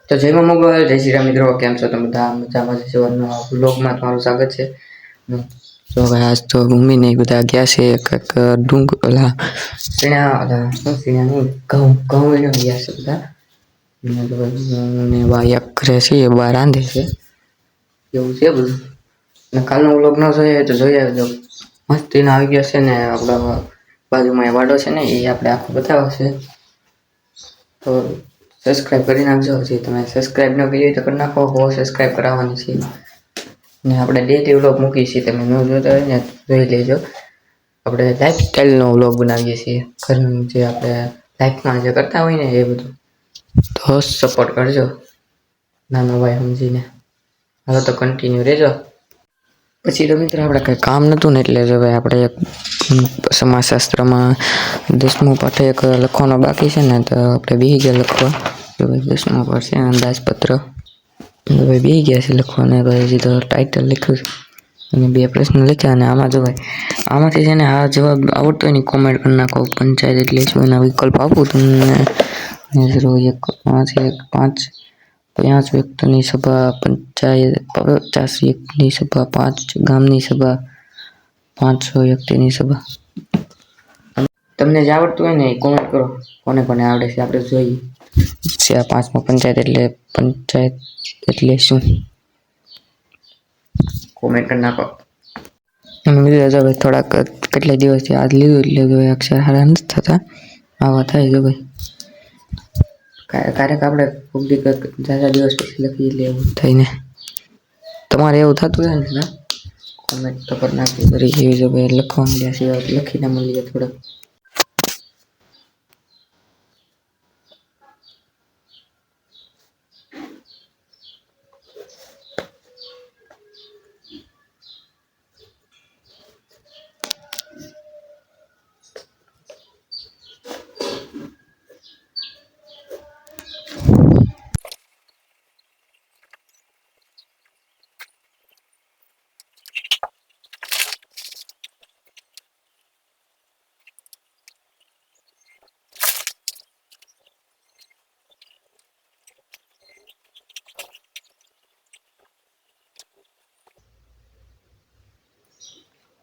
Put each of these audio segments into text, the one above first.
તો જય મા મોગલ, જય શ્રી રામ મિત્રો, કેમ છો તમે બધા? મજામાં છો? વ્લોગમાં તમારું સ્વાગત છે. તો ભાઈ આજ તો મમ્મી ને બધા ગયા છે કંઈક ઘઉં ગયા છે બધા ને ભાઈ કરે છે એ બહાર રાંધે છે એવું છે બધું. ને કાલનો વ્લોગ ન જોઈએ તો જોઈ આવજો, મસ્તીનો આવી ગયો છે ને આપણા બાજુમાં વાડો છે ને એ આપણે આખો બતાવો છે. તો સબસ્ક્રાઇબ કરી નાખજો, જે તમે સબસ્ક્રાઇબ ન કરી તો કરી નાખો, સબસ્ક્રાઇબ કરાવવાની છે. ને આપણે ડેલી વ્લોગ મૂકીએ છીએ, તમે ન જોતા હોય ને જોઈ લેજો. આપણે લાઈફસ્ટાઈલનો વ્લોગ બનાવીએ છીએ, ઘરનું જે આપણે લાઈફમાં જે કરતા હોય ને એ બધું. તો સપોર્ટ કરજો નાનો ભાઈ સમજીને. હવે તો કન્ટિન્યુ રહેજો. પછી તો મિત્રો આપણે કંઈ કામ નહોતું ને એટલે જો ભાઈ આપણે એક સમાજશાસ્ત્રમાં 10મું પાઠ એક લખવાનો બાકી છે ને, તો આપણે બેસી ગયા લખવા. તો ભાઈ 10મું પાઠ છે અંદાજપત્ર, તો ભાઈ બેસી ગયા છે લખવાને. ભાઈ હજી તો ટાઇટલ લખ્યું છે અને 2 પ્રશ્ન લખ્યા. અને આમાં જો ભાઈ આમાંથી છે ને આ જવાબ આવડતો હોય ને કોમેન્ટ કરી નાખો. પંચાયત એટલે શું એના વિકલ્પ આપું તમને. 5 વ્યક્તિની સભા, પંચાયત 50 વ્યક્તિની સભા, 5 ગામની સભા, 500 વ્યક્તિની સભા. તમને જે આવડતું હોય ને એ કોમેન્ટ કરો, કોને કોને આવડે છે આપણે જોઈએ. 5માં પંચાયત એટલે શું, કોમેન્ટ કરી નાખો. મિત્રો ભાઈ થોડાક કેટલા દિવસથી આજ લીધું એટલે ભાઈ અક્ષર સારા નથી થતા, આવા થાય છે ભાઈ. ક્યારેક આપણે ખૂબ જાજા દિવસ પછી લખી એટલે એવું થાય ને. તમારે એવું થતું હોય ને કોમેન્ટ તો કરી નાખી કરી જેવી જો ભાઈ લખવા મળ્યા સિવાય લખીને મળી જાય થોડાક.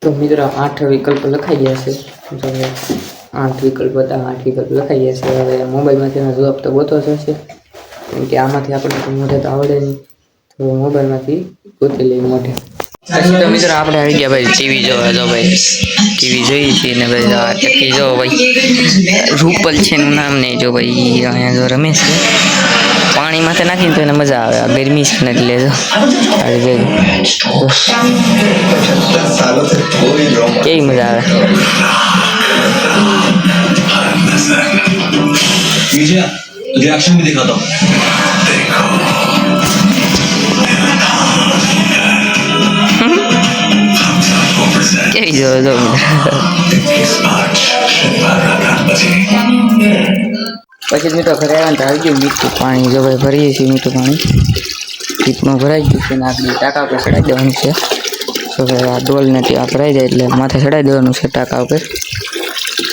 તો મિત્રો 8 વિકલ્પ લખાઈ ગયા છે. 8 વિકલ્પ હતા, 8 વિકલ્પ લખાઈ ગયા છે. હવે મોબાઈલમાંથી એનો જવાબ તો ગોતવો જશે, કેમ કે આમાંથી આપણને મોઢે તો આવડે નહીં, તો મોબાઈલમાંથી ગોતી લઈએ મોઢે. પછી તો મિત્રો આપણે આવી ગયા ભાઈ ટીવી જોવા. જો ભાઈ ટીવી જોઈએ છીએ ને ભાઈ આ ટકી જો ભાઈ રૂપલ છે એનું નામ નહીં. જો ભાઈ અહીંયા જો રમેશ છે, પાણી માથે નાખીને તો એને મજા આવે. આ ગરમી છે ને એટલે જો કેવી મજા આવે. रिएक्शन भी दिखाता हूँ. કેવી જો જો પછી મિત્રો ઘરે આવ્યા તો આવી ગયું મીઠું પાણી. જો ભાઈ ભરીએ છીએ મીઠું પાણી, ટીપમાં ભરાઈ ગયું છે ને આગળ ટાંકા ઉપર ચડાવી દેવાનું છે. તો ભાઈ આ ડોલને ત્યાં ભરાઈ જાય એટલે માથે ચડાવી દેવાનું છે ટાંકા ઉપર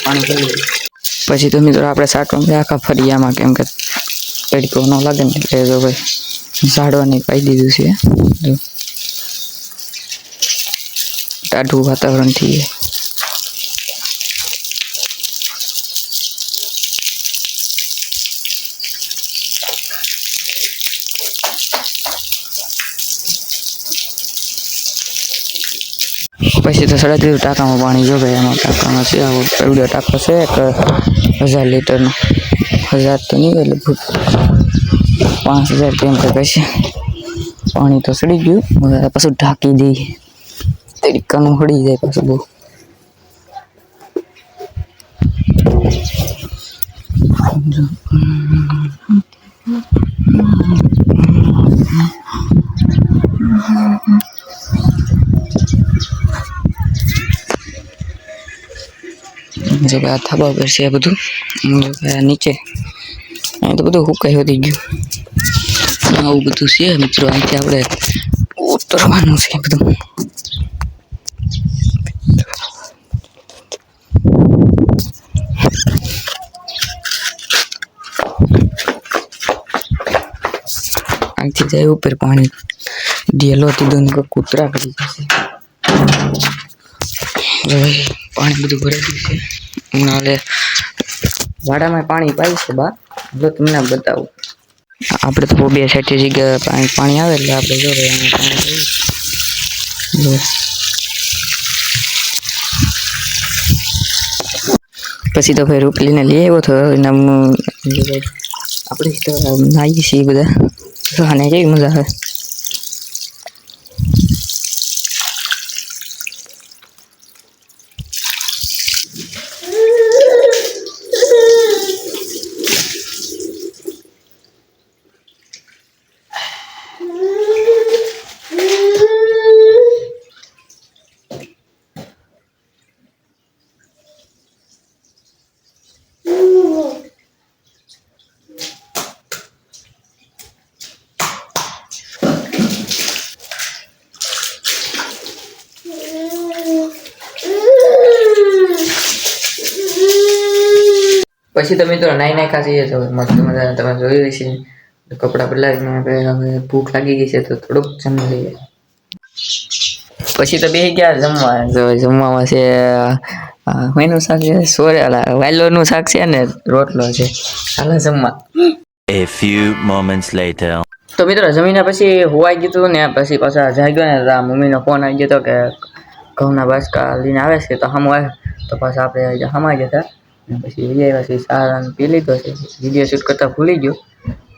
પાણી ભરી. પછી તો મિત્રો આપણે સાટવા આખા ફરિયામાં, કેમ કે તડકો ન લાગે ને એટલે જો ભાઈ ઝાડવાની પાઈ દીધું છે. જો ટાઢું વાતાવરણ થઈ જાય. પછી તો 37 ટાંકામાં પાણી. જો ભાઈ એમાં ટાંકામાં છે આવો એવડો ટાંકો છે, 1000 લીટરનો. 1000 તો નહીં એટલે 5000 કેમ કે કહેશે. પાણી તો સડી ગયું, હવે પાછું ઢાંકી દઈએ, તડકાનું સડી જાય પાછું બહુ. જો આ થાબા પર છે બધું, નીચે અહીં તો બધું હુકાઈ વધી ગયું. આવું બધું છે મિત્રો. અહીંથી આપણે ઉતરવાનું છે બધું. અહીંથી જાય ઉપર પાણી ઢેલોથી દોન કૂતરા કરી જશે પાણી બધું ભરાઈ ગયું છે હમણાં વાડામાં પાણી પાય છે બા જો તમને બતાવું આપણે તો બે સાઈડ જગ્યા પાણી આવે એટલે આપણે જો પછી તો ભાઈ રોકલીને લઈ આવ્યો હતો નામનું આપણે તો નાહીએ છીએ બધા આને કેવી મજા આવે પછી તમે તો નાઈ ખાસી તો મસ્ત મજા તમે જોઈ હશે કપડાં બદલાવીને હવે ભૂખ લાગી ગઈ છે તો થોડુંક જમી લઈએ પછી તો બેસી ગયા જમવામાં છે એનું શાક છે વાયલોનું શાક છે ને રોટલો છે હાલ જમવા A few moments later. તો મિત્રો જમીને પછી હોવાઈ ગયું હતું ને પછી પાછા જાગ્યો ને મમ્મીનો ફોન આવી ગયો હતો કે ઘઉંના બાસકા લઈને આવે છે તો સામું આવે તો પાછા આપણે સામા ગયા હતા પછી વિજય પછી સારા પી લીધો છે વિડીયો શૂટ કરતા ભૂલી ગયો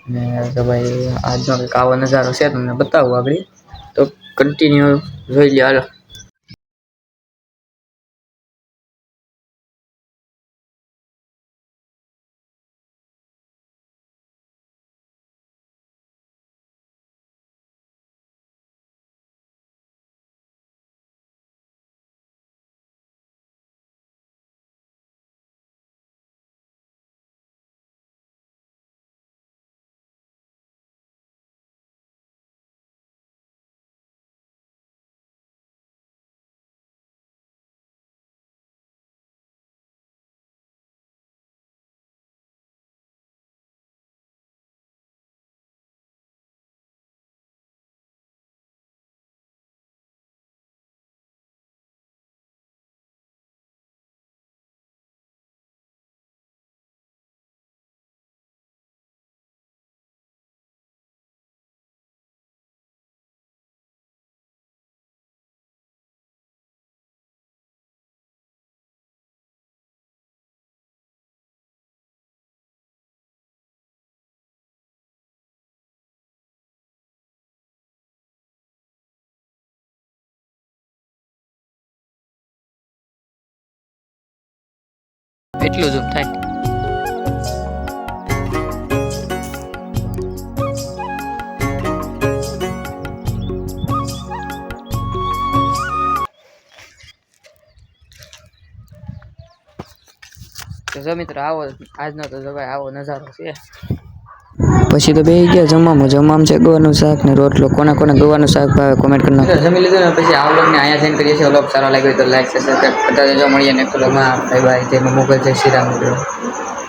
ને તો ભાઈ આજનો કંઈક આવો નજારો છે તમને બતાવું આગળ તો કન્ટિન્યુ જોઈ લો હાલો એટલું જ થાય તો જો મિત્રો આવો આજનો તો ભાઈ આવો નજારો છે પછી તો બે ગયા જમવામાં છે ગવાનું શાક ને રોટલો કોને કોને ગવાનું શાક ભાવે કોમેન્ટ કરી નાખો જમી લીધું ને પછી આ વ્લોગને અહીંયા સેન્ડ કરીએ છીએ વ્લોગ સારો લાગ્યો તો લાઈક સબસ્ક્રાઇબ કરતા જજો મળીએ નેક્સ્ટ વ્લોગમાં બાય બાય જય મુગલ જય શ્રી રામ મિત્રો